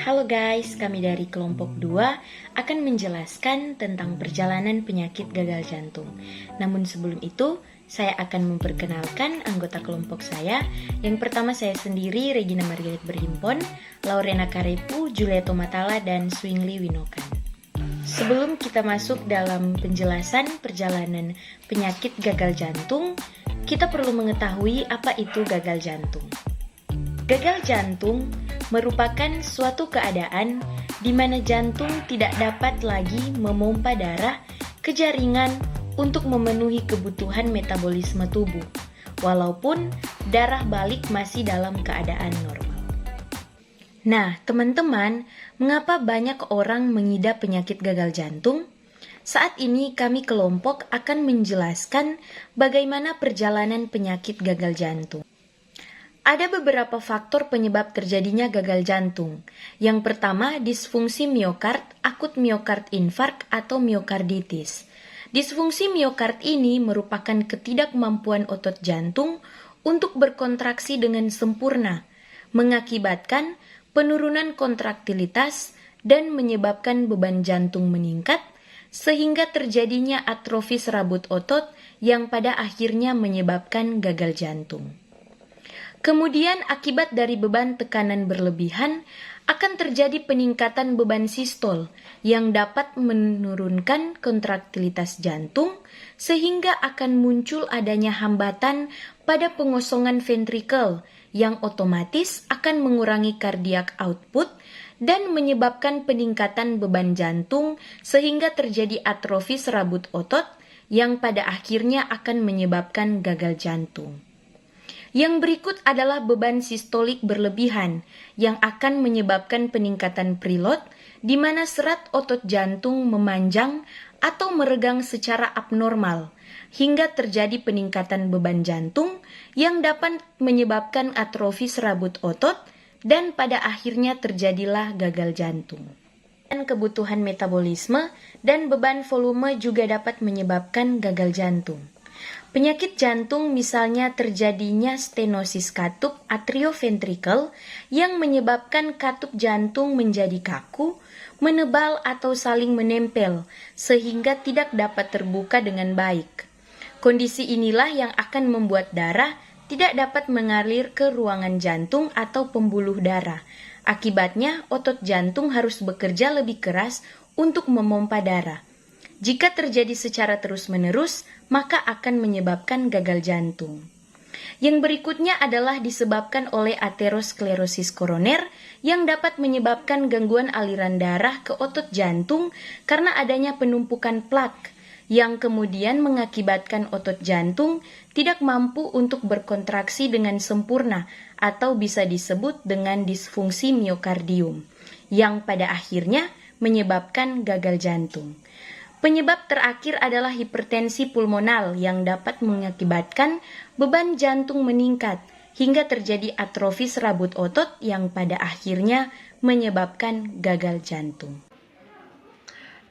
Halo guys, kami dari kelompok 2 akan menjelaskan tentang perjalanan penyakit gagal jantung. Namun sebelum itu, saya akan memperkenalkan anggota kelompok saya. Yang pertama saya sendiri, Regina Margaret Berhimpon, Laurena Karepu, Julietto Matala, dan Swingli Winokan. Sebelum kita masuk dalam penjelasan perjalanan penyakit gagal jantung, kita perlu mengetahui apa itu gagal jantung. Gagal jantung merupakan suatu keadaan di mana jantung tidak dapat lagi memompa darah ke jaringan untuk memenuhi kebutuhan metabolisme tubuh, walaupun darah balik masih dalam keadaan normal. Nah, teman-teman, mengapa banyak orang mengidap penyakit gagal jantung? Saat ini kami kelompok akan menjelaskan bagaimana perjalanan penyakit gagal jantung. Ada beberapa faktor penyebab terjadinya gagal jantung. Yang pertama, disfungsi miokard, akut miokard infark atau miokarditis. Disfungsi miokard ini merupakan ketidakmampuan otot jantung untuk berkontraksi dengan sempurna, mengakibatkan penurunan kontraktilitas dan menyebabkan beban jantung meningkat, sehingga terjadinya atrofi serabut otot yang pada akhirnya menyebabkan gagal jantung. Kemudian akibat dari beban tekanan berlebihan akan terjadi peningkatan beban sistol yang dapat menurunkan kontraktilitas jantung sehingga akan muncul adanya hambatan pada pengosongan ventrikel yang otomatis akan mengurangi cardiac output dan menyebabkan peningkatan beban jantung sehingga terjadi atrofi serabut otot yang pada akhirnya akan menyebabkan gagal jantung. Yang berikut adalah beban sistolik berlebihan yang akan menyebabkan peningkatan preload di mana serat otot jantung memanjang atau meregang secara abnormal hingga terjadi peningkatan beban jantung yang dapat menyebabkan atrofi serabut otot dan pada akhirnya terjadilah gagal jantung. Dan kebutuhan metabolisme dan beban volume juga dapat menyebabkan gagal jantung. Penyakit jantung misalnya terjadinya stenosis katup atrioventrikel yang menyebabkan katup jantung menjadi kaku, menebal atau saling menempel sehingga tidak dapat terbuka dengan baik. Kondisi inilah yang akan membuat darah tidak dapat mengalir ke ruangan jantung atau pembuluh darah. Akibatnya otot jantung harus bekerja lebih keras untuk memompa darah. Jika terjadi secara terus-menerus, maka akan menyebabkan gagal jantung. Yang berikutnya adalah disebabkan oleh aterosklerosis koroner yang dapat menyebabkan gangguan aliran darah ke otot jantung karena adanya penumpukan plak yang kemudian mengakibatkan otot jantung tidak mampu untuk berkontraksi dengan sempurna atau bisa disebut dengan disfungsi miokardium yang pada akhirnya menyebabkan gagal jantung. Penyebab terakhir adalah hipertensi pulmonal yang dapat mengakibatkan beban jantung meningkat hingga terjadi atrofi serabut otot yang pada akhirnya menyebabkan gagal jantung.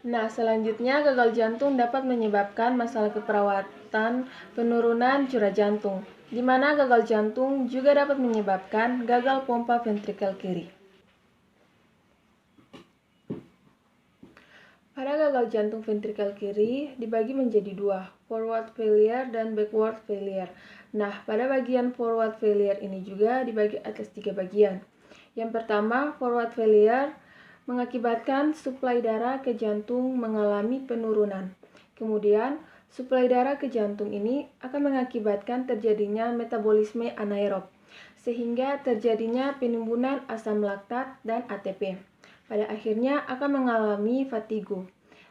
Nah, selanjutnya gagal jantung dapat menyebabkan masalah keperawatan penurunan curah jantung, di mana gagal jantung juga dapat menyebabkan gagal pompa ventrikel kiri. Pada gagal jantung ventrikel kiri dibagi menjadi dua, forward failure dan backward failure. Nah, pada bagian forward failure ini juga dibagi atas 3 bagian. Yang pertama, forward failure mengakibatkan suplai darah ke jantung mengalami penurunan. Kemudian, suplai darah ke jantung ini akan mengakibatkan terjadinya metabolisme anaerob, sehingga terjadinya penimbunan asam laktat dan ATP. Pada akhirnya akan mengalami fatigue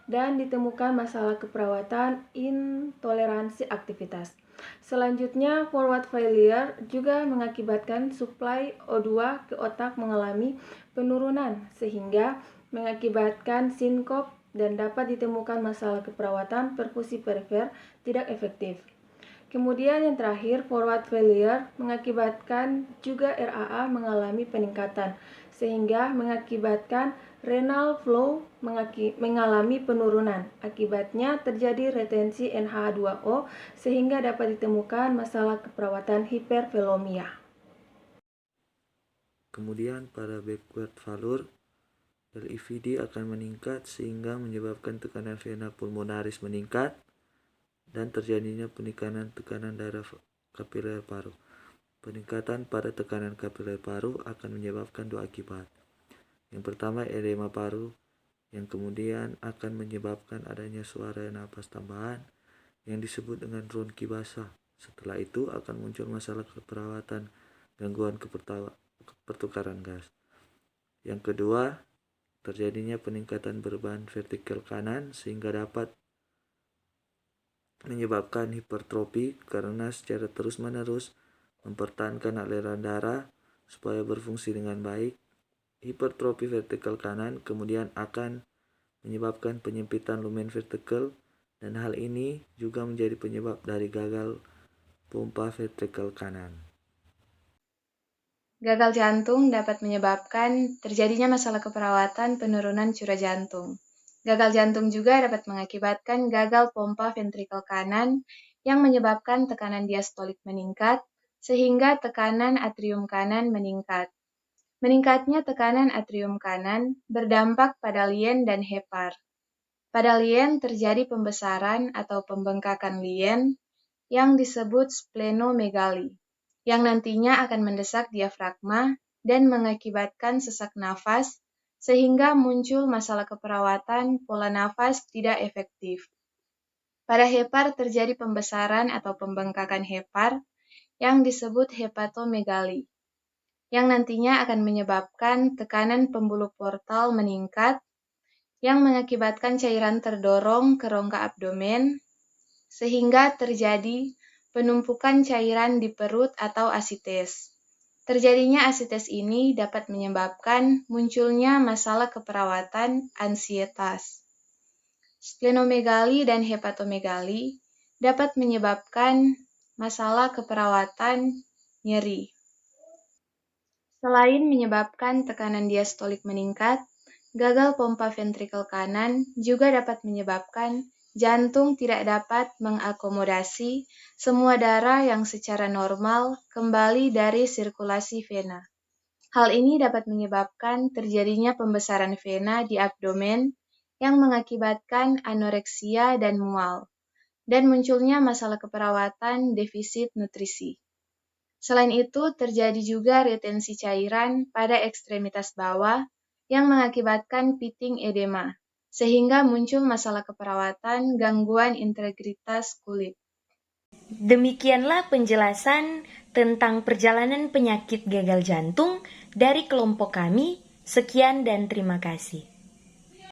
dan ditemukan masalah keperawatan intoleransi aktivitas. Selanjutnya, forward failure juga mengakibatkan suplai O2 ke otak mengalami penurunan sehingga mengakibatkan sinkop dan dapat ditemukan masalah keperawatan perfusi perifer tidak efektif. Kemudian yang terakhir, forward failure mengakibatkan juga RAA mengalami peningkatan, sehingga mengakibatkan renal flow mengalami penurunan. Akibatnya terjadi retensi NH2O, sehingga dapat ditemukan masalah keperawatan hipervolumia. Kemudian pada backward failure LIVD akan meningkat sehingga menyebabkan tekanan vena pulmonaris meningkat dan terjadinya peningkatan tekanan darah kapiler paru. Peningkatan pada tekanan kapiler paru akan menyebabkan dua akibat. Yang pertama, edema paru, yang kemudian akan menyebabkan adanya suara napas tambahan yang disebut dengan bronki basah. Setelah itu akan muncul masalah keperawatan, gangguan pertukaran gas. Yang kedua, terjadinya peningkatan beban vertikal kanan sehingga dapat menyebabkan hipertrofi karena secara terus-menerus mempertahankan aliran darah supaya berfungsi dengan baik. Hipertrofi vertikal kanan kemudian akan menyebabkan penyempitan lumen vertikal, dan hal ini juga menjadi penyebab dari gagal pompa vertikal kanan. Gagal jantung dapat menyebabkan terjadinya masalah keperawatan penurunan curah jantung. Gagal jantung juga dapat mengakibatkan gagal pompa ventrikel kanan yang menyebabkan tekanan diastolik meningkat, sehingga tekanan atrium kanan meningkat. Meningkatnya tekanan atrium kanan berdampak pada lien dan hepar. Pada lien terjadi pembesaran atau pembengkakan lien yang disebut splenomegali, yang nantinya akan mendesak diafragma dan mengakibatkan sesak nafas, sehingga muncul masalah keperawatan pola nafas tidak efektif. Pada hepar terjadi pembesaran atau pembengkakan hepar yang disebut hepatomegali, yang nantinya akan menyebabkan tekanan pembuluh portal meningkat, yang mengakibatkan cairan terdorong ke rongga abdomen, sehingga terjadi penumpukan cairan di perut atau asites. Terjadinya asites ini dapat menyebabkan munculnya masalah keperawatan ansietas. Splenomegali dan hepatomegali dapat menyebabkan masalah keperawatan nyeri. Selain menyebabkan tekanan diastolik meningkat, gagal pompa ventrikel kanan juga dapat menyebabkan jantung tidak dapat mengakomodasi semua darah yang secara normal kembali dari sirkulasi vena. Hal ini dapat menyebabkan terjadinya pembesaran vena di abdomen yang mengakibatkan anoreksia dan mual, dan munculnya masalah keperawatan defisit nutrisi. Selain itu, terjadi juga retensi cairan pada ekstremitas bawah yang mengakibatkan pitting edema, sehingga muncul masalah keperawatan gangguan integritas kulit. Demikianlah penjelasan tentang perjalanan penyakit gagal jantung dari kelompok kami. Sekian dan terima kasih.